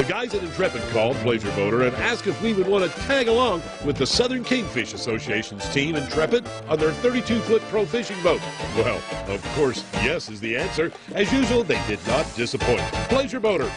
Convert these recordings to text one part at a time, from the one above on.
guys at Intrepid called Pleasure Boater and asked if we would want to tag along with the Southern Kingfish Association's team Intrepid on their 32-foot pro fishing boat. Well, of course, yes is the answer. As usual, they did not disappoint. Pleasure Boater.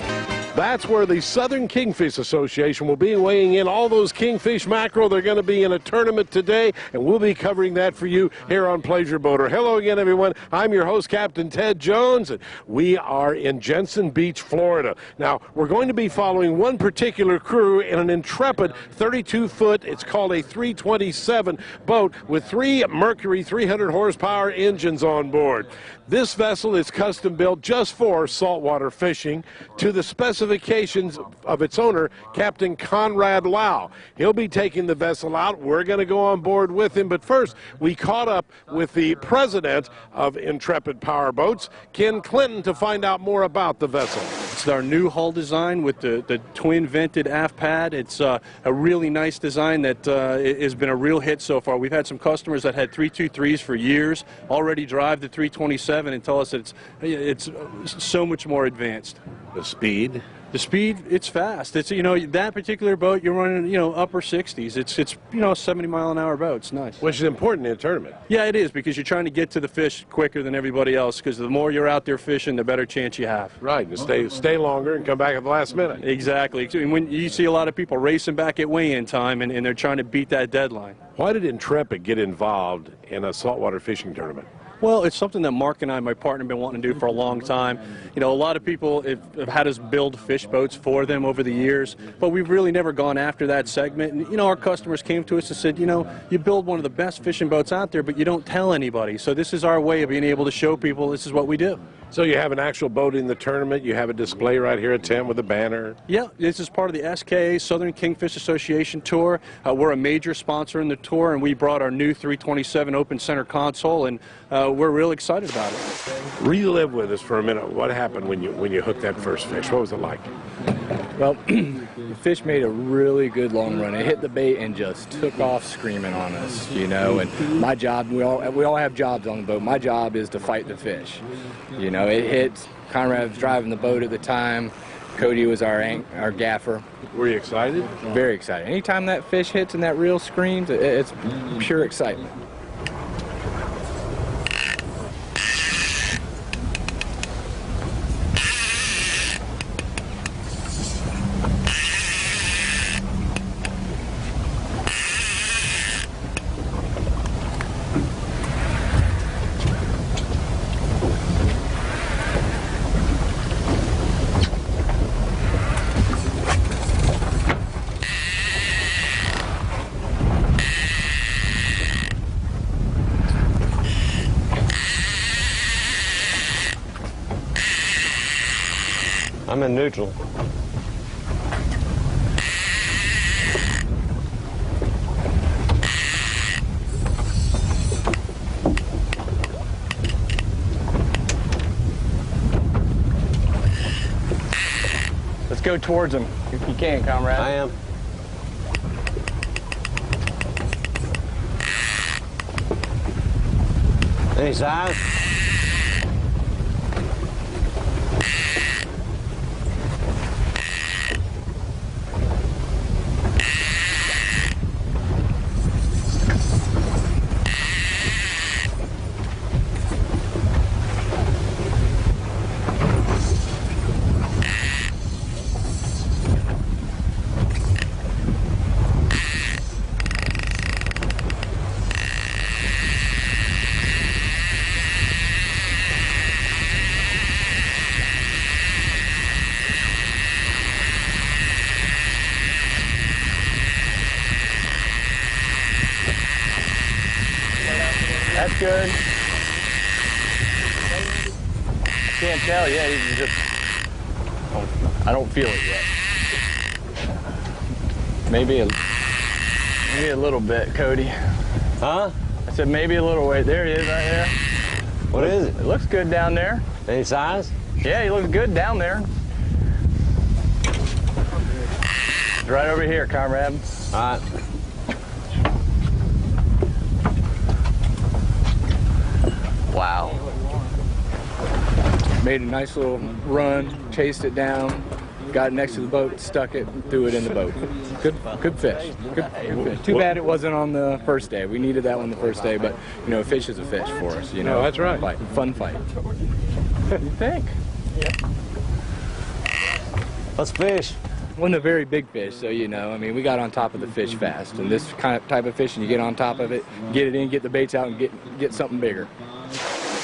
That's where the Southern Kingfish Association will be weighing in all those kingfish mackerel. They're going to be in a tournament today, and we'll be covering that for you here on Pleasure Boater. Hello again, everyone. I'm your host, Captain Ted Jones, and we are in Jensen Beach, Florida. Now, we're going to be following one particular crew in an Intrepid 32-foot, it's called a 327 boat with 3 Mercury 300 horsepower engines on board. This vessel is custom built just for saltwater fishing to the specifications of its owner, Captain Conrad Lau. He'll be taking the vessel out. We're going to go on board with him. But first, we caught up with the president of Intrepid Powerboats, Ken Clinton, to find out more about the vessel. It's our new hull design with the twin vented aft pad. It's a really nice design that has been a real hit so far. We've had some customers that had 323s for years already drive the 327 and tell us that it's so much more advanced. The speed? The speed, it's fast. It's, you know, that particular boat, you're running, you know, upper 60s. It's you know, a 70-mile-an-hour boat. It's nice. Which is important in a tournament. Yeah, it is, because you're trying to get to the fish quicker than everybody else, because the more you're out there fishing, the better chance you have. Right, and stay longer and come back at the last minute. Exactly. And when you see a lot of people racing back at weigh-in time, and they're trying to beat that deadline. Why did Intrepid get involved in a saltwater fishing tournament? Well, it's something that Mark and I, my partner, have been wanting to do for a long time. You know, a lot of people have had us build fish boats for them over the years, but we've really never gone after that segment. And, you know, our customers came to us and said, you know, you build one of the best fishing boats out there, but you don't tell anybody. So this is our way of being able to show people this is what we do. So you have an actual boat in the tournament. You have a display right here at 10 with a banner. Yeah, this is part of the SKA, Southern Kingfish Association Tour. We're a major sponsor in the tour, and we brought our new 327 open center console, and we're real excited about it. Relive with us for a minute. What happened when you hooked that first fish? What was it like? Well, the fish made a really good long run. It hit the bait and just took off screaming on us, you know. And my job, we all have jobs on the boat. My job is to fight the fish. You know, it hit. Conrad was driving the boat at the time. Cody was our gaffer. Were you excited? Very excited. Anytime that fish hits and that reel screams, it's pure excitement. I'm in neutral. Let's go towards him, if you can, comrade. I am. Any size? That's good. Can't tell yet. He's just. I don't feel it yet. Maybe a little bit, Cody. Huh? I said maybe a little way. There he is, right there. What is it? It looks good down there. Any size? Yeah, he looks good down there. Right over here, comrade. All right. Wow. Made a nice little run, chased it down. got it next to the boat, stuck it, threw it in the boat. Good fish. Good fish. Too bad it wasn't on the first day. We needed that one the first day, but you know, a fish is a fish for us. You know, No, that's right. Fun fight. You think? Let's fish. Wasn't a very big fish, so you know, I mean, we got on top of the fish fast. And this kind of type of fishing, you get on top of it, get it in, get the baits out, and get something bigger.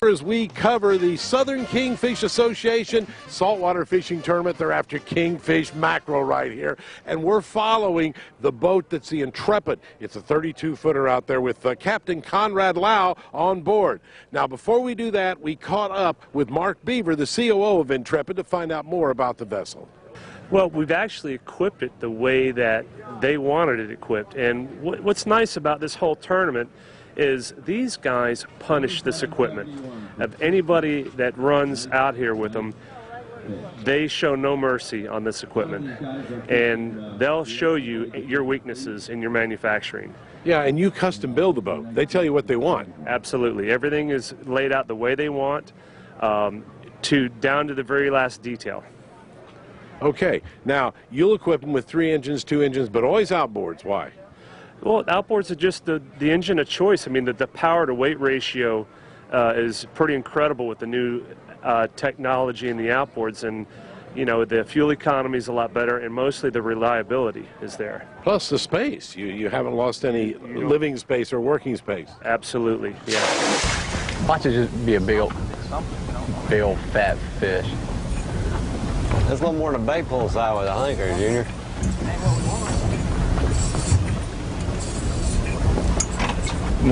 As we cover the Southern Kingfish Association saltwater fishing tournament, they're after kingfish mackerel right here, and we're following the boat that's the Intrepid. It's a 32-footer out there with Captain Conrad Lau on board. Now, before we do that, we caught up with Mark Beaver, the COO of Intrepid, to find out more about the vessel. Well, we've actually equipped it the way that they wanted it equipped. And what's nice about this whole tournament is these guys punish this equipment. Of anybody that runs out here with them, they show no mercy on this equipment. And they'll show you your weaknesses in your manufacturing. Yeah, and you custom build the boat. They tell you what they want. Absolutely. Everything is laid out the way they want, down to the very last detail. Okay, now you'll equip them with 3 engines, 2 engines, but always outboards. Why? Well, outboards are just the engine of choice. I mean, the power to weight ratio is pretty incredible with the new technology in the outboards, and you know, the fuel economy is a lot better, and mostly the reliability is there. Plus the space. You haven't lost any living space or working space. Absolutely, yeah. Watch it just be a big old fat fish. That's a little more than a bait pull side with, I think, there, Junior.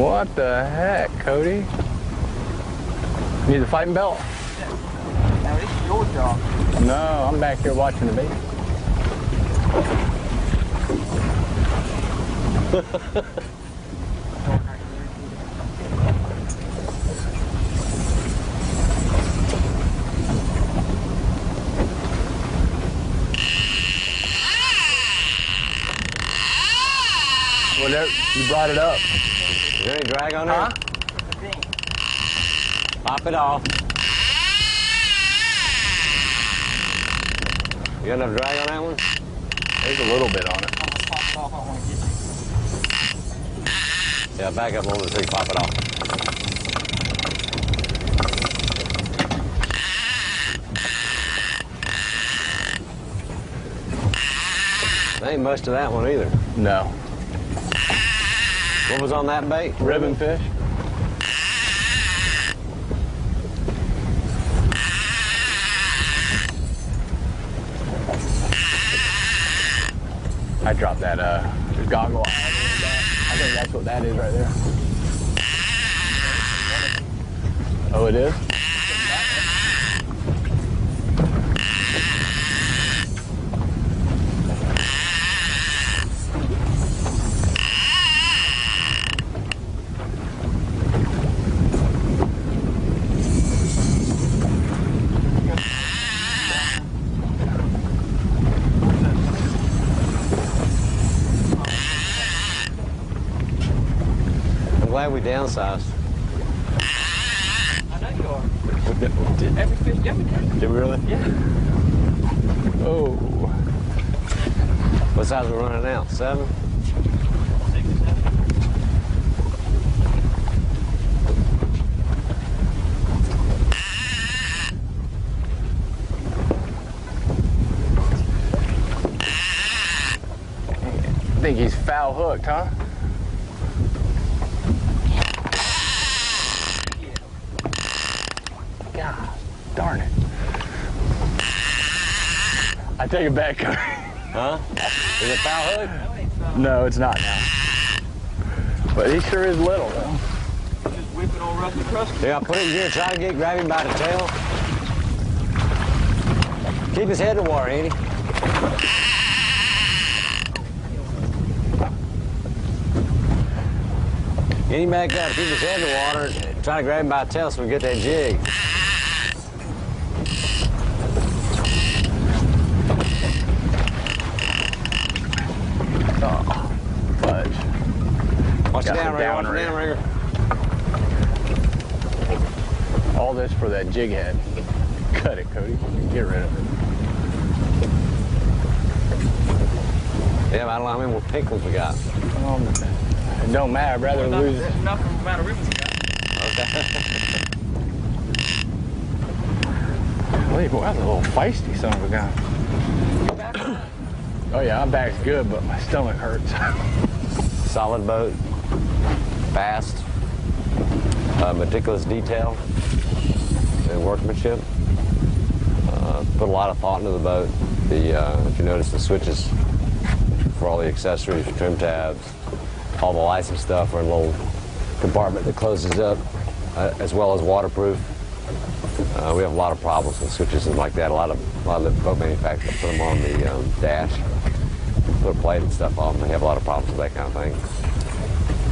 What the heck, Cody? Need the fighting belt? Now this is your job. No, I'm back here watching the bait. Whatever, you brought it up. Is there any drag on there? Huh? Pop it off. You got enough drag on that one? There's a little bit on it. Yeah, back up a little bit so you pop it off. There ain't much to that one either. No. What was on that bait? Ribbon fish? I dropped that goggle eye. I think that's what that is right there. Oh, it is? Glad we downsized. I know you are. Every fish, Did we really? yeah. Oh. What size are we running out? 7? 6 or 7. I think he's foul hooked, huh? God darn it. I take it back. Huh? Is it foul hook? No, it's not now. But he sure is little, though. Just whipping on Rusty Krusty. Yeah, put it in here, try to grab him by the tail. Keep his head in the water, Andy. Get him back up, keep his head in the water, try to grab him by the tail so we get that jig. Oh, fudge. Watch the Got the downrigger, watch the downrigger. All this for that jig head. Cut it, Cody. Get rid of it. Yeah, I don't know how many more pink ones we got. It don't matter. I'd rather lose. Enough amount of ribbons we got. Boy, that's a little feisty son of a gun. Oh yeah, my back's good, but my stomach hurts. Solid boat, fast, meticulous detail and workmanship. Put a lot of thought into the boat. If you notice the switches for all the accessories, trim tabs, all the lights and stuff are in a little compartment that closes up, as well as waterproof. We have a lot of problems with switches and like that. A lot of the boat manufacturers put them on the dash, put a plate and stuff on them. They have a lot of problems with that kind of thing.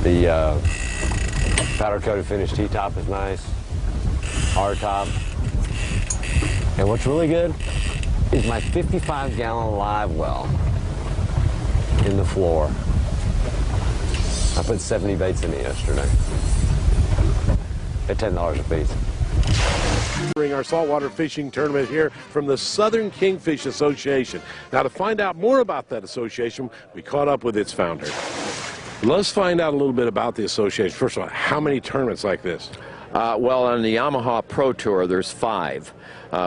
The powder coated finished T-top is nice, hard top. And what's really good is my 55-gallon live well in the floor. I put 70 baits in it yesterday at $10 a piece. During our saltwater fishing tournament here from the Southern Kingfish Association. Now, to find out more about that association, we caught up with its founder. Let's find out a little bit about the association. First of all, how many tournaments like this? Well, on the Yamaha Pro Tour, there's 5.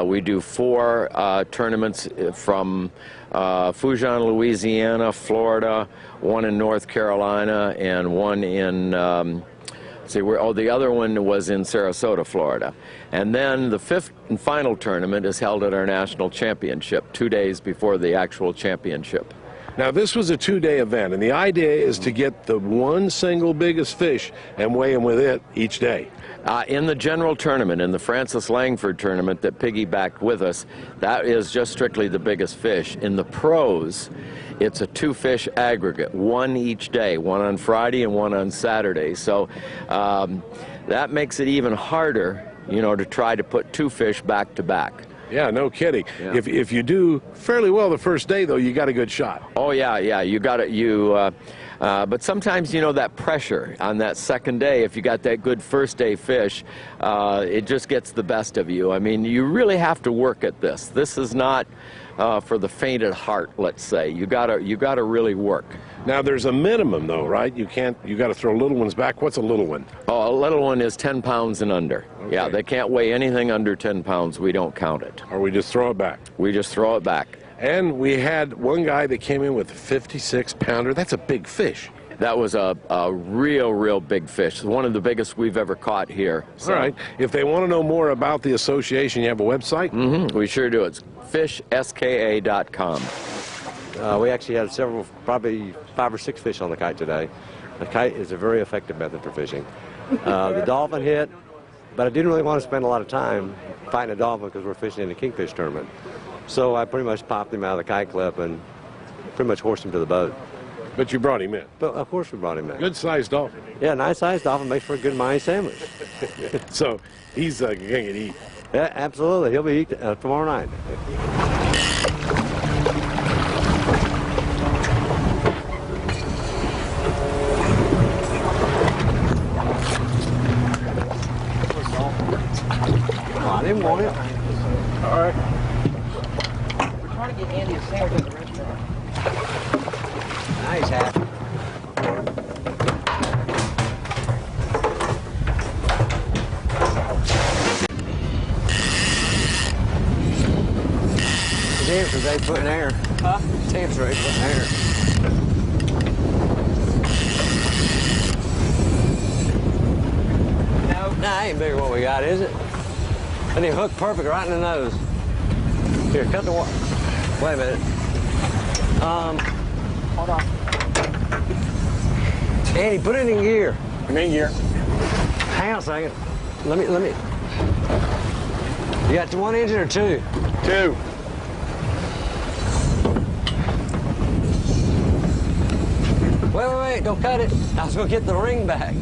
We do 4 tournaments from Fujian, Louisiana, Florida, 1 in North Carolina, and 1 in, the other one was in Sarasota, Florida. And then the 5th and final tournament is held at our national championship, 2 days before the actual championship. Now, this was a 2-day event, and the idea is to get the one single biggest fish and weigh them with it each day. In the general tournament, in the Francis Langford tournament that piggybacked with us, that is just strictly the biggest fish. In the pros, it's a 2-fish aggregate, 1 each day, 1 on Friday and 1 on Saturday. So that makes it even harder, to try to put 2 fish back to back. Yeah, no kidding. Yeah. If you do fairly well the first day, though, you got a good shot. Oh, yeah, you got it. But sometimes, that pressure on that second day, if you got that good first day fish, it just gets the best of you. I mean, you really have to work at this. This is not for the faint at heart, let's say. You gotta really work. Now, there's a minimum, though, right? You got to throw little ones back. What's a little one? Oh, a little one is 10 pounds and under. Okay. Yeah, they can't weigh anything under 10 pounds. We don't count it. Or we just throw it back? We just throw it back. And we had one guy that came in with a 56-pounder. That's a big fish. That was a real big fish. One of the biggest we've ever caught here. So. All right. If they want to know more about the association, you have a website? Mm-hmm. We sure do. It's fishska.com. We actually had probably 5 or 6 fish on the kite today. The kite is a very effective method for fishing. The dolphin hit, but I didn't really want to spend a lot of time fighting a dolphin because we're fishing in the Kingfish tournament. So I pretty much popped him out of the kite clip and pretty much horsed him to the boat. But you brought him in. But of course we brought him in. Good-sized dolphin. Yeah, nice-sized dolphin makes for a good Mayan sandwich. So he's going to eat. Yeah, absolutely. He'll be eating tomorrow night. I didn't want it. All right. We're trying to get Andy a sandwich at the restaurant. Nice hat. Damn, for 8 foot in air. Huh? Damn, for 8 foot in air. No. Nah, ain't big what we got, is it? And he hooked perfect right in the nose. Here, cut the water. Wait a minute. Hold on. Andy, put it in gear. I'm in gear. Hang on a second. Let me. You got 1 engine or 2? 2. Wait, don't cut it. I was gonna get the ring back.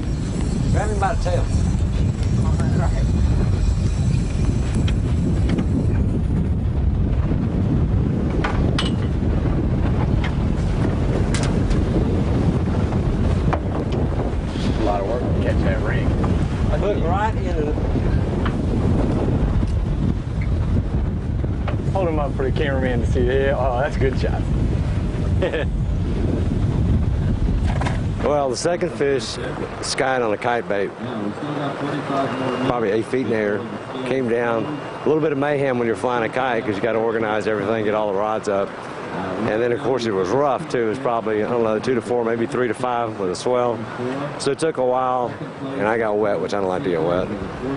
Grab him by the tail. A lot of work to catch that ring. Hook right into the... Hold him up for the cameraman to see. Oh, that's a good shot. Well, the second fish skied on a kite bait, probably 8 feet in the air, came down. A little bit of mayhem when you're flying a kite because you got to organize everything, get all the rods up. And then, of course, it was rough, too. It was probably, I don't know, 2 to 4, maybe 3 to 5 with a swell. So it took a while, and I got wet, which I don't like to get wet.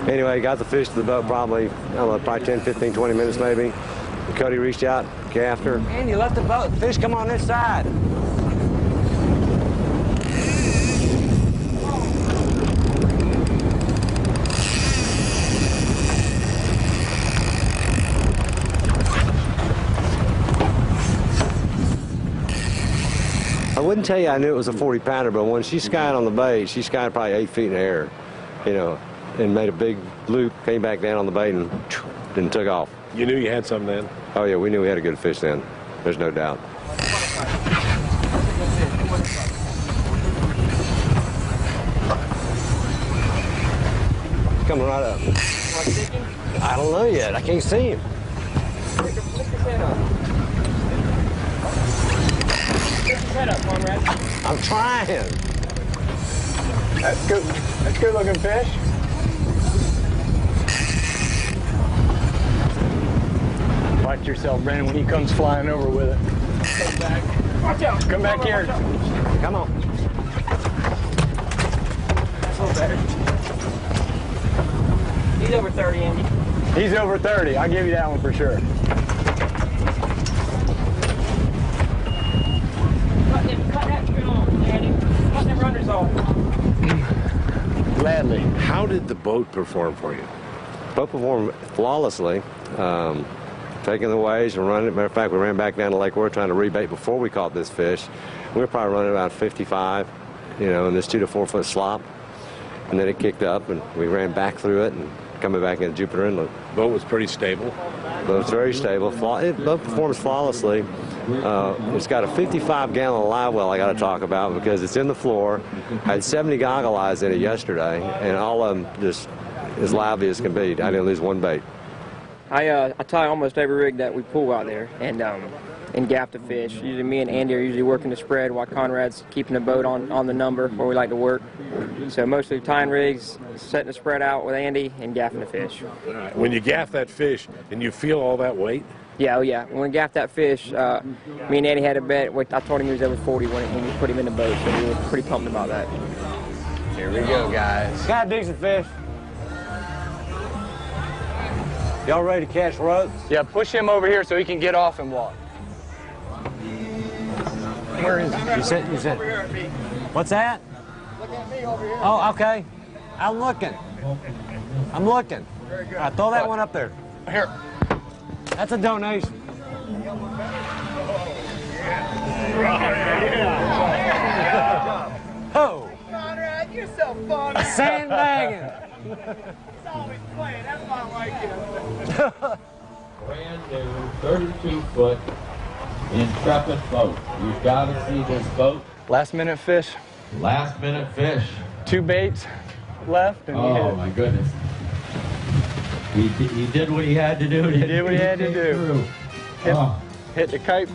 Anyway, got the fish to the boat probably, I don't know, probably 10, 15, 20 minutes maybe. Cody reached out, gaffed her. And you left the boat. Fish come on this side. I wouldn't tell you I knew it was a 40-pounder, but when she skied on the bait, she skied probably 8 feet in the air, you know, and made a big loop, came back down on the bait, and took off. You knew you had some then? Oh, yeah, we knew we had a good fish then. There's no doubt. Coming right up. I don't know yet. I can't see him. Head up, Conrad. I'm trying. That's good. That's good looking fish. Watch yourself, Brandon, when he comes flying over with it. Come back. Watch out. Come back here. Come on. That's a little better. He's over 30, Andy. He's over 30. I'll give you that one for sure. Cut that trim off, Andy. Cut them runners off. Gladly. How did the boat perform for you? Boat performed flawlessly. Taking the waves and running. Matter of fact, we ran back down to Lake Worth trying to rebait before we caught this fish. We were probably running about 55, you know, in this 2 to 4 foot slop. And then it kicked up, and we ran back through it and coming back into Jupiter Inlet. Boat was pretty stable. Boat's very stable. Boat performs flawlessly. It's got a 55-gallon live well I got to talk about because it's in the floor. I had 70 goggle eyes in it yesterday, and all of them just as lively as can be. I didn't lose one bait. I tie almost every rig that we pull out there and gaff the fish. Usually me and Andy are usually working the spread while Conrad's keeping the boat on the number where we like to work. So mostly tying rigs, setting the spread out with Andy, and gaffing the fish. When you gaff that fish and you feel all that weight? Yeah, oh yeah. When we gaffed that fish, me and Andy had a bet. I told him he was over 40 when we put him in the boat, so we were pretty pumped about that. Here we go, guys. Got a decent fish. Y'all ready to catch ropes? Yeah, push him over here so he can get off and walk. Where is he? You said. What's that? Look at me over here. Oh, okay. I'm looking. Very good. All right, throw that one up there. Here. That's a donation. Oh, Conrad, you're so fun. sandbagging. It's always playing. That's why I like you. Brand new 32-foot Intrepid boat. You've got to see this boat. Last minute fish. Last minute fish. 2 baits left. And Oh my goodness. He did what he had to do. He did what he had to do. Oh, Hit the kite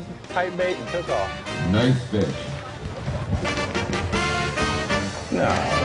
bait and took off. nice fish. No.